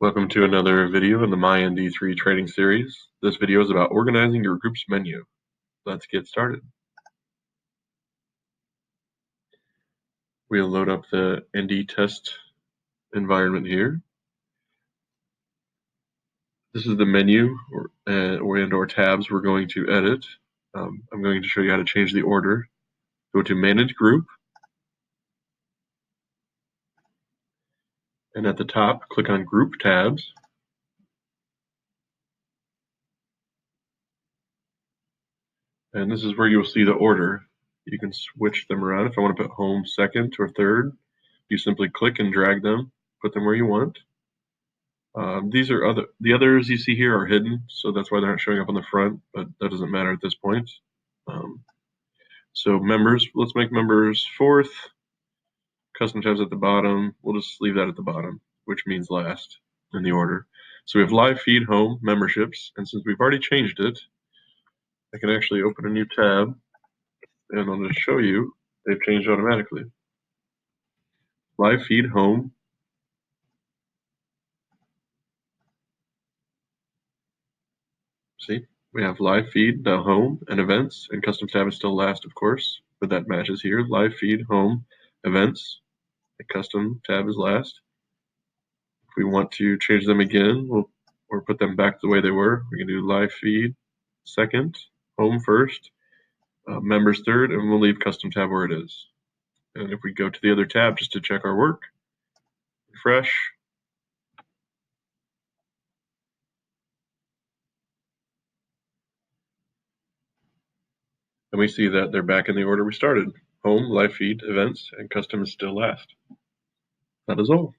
Welcome to another video in the MyND3 training series. This video is about organizing your group's menu. Let's get started. We'll load up the ND test environment here. This is the menu or tabs we're going to edit. I'm going to show you how to change the order. Go to Manage Group, and at the top, click on Group Tabs. And this is where you'll see the order. You can switch them around. If I want to put home second or third, you simply click and drag them, put them where you want. The others you see here are hidden, so that's why they're not showing up on the front, but that doesn't matter at this point. So members, let's make members fourth. Custom tabs at the bottom, we'll just leave that at the bottom, which means last in the order. So we have live feed, home, memberships, and since we've already changed it, I can actually open a new tab, and I'll just show you they've changed automatically. Live feed, home. See, we have live feed, now home, and events, and custom tab is still last, of course, but that matches here. Live feed, home, events, and custom tab is last. If we want to change them again, or put them back the way they were, we can do live feed second, home first, members third, and we'll leave custom tab where it is. And if we go to the other tab just to check our work, refresh, and we see that they're back in the order we started. Home, live feed, events, and custom is still last. That is all.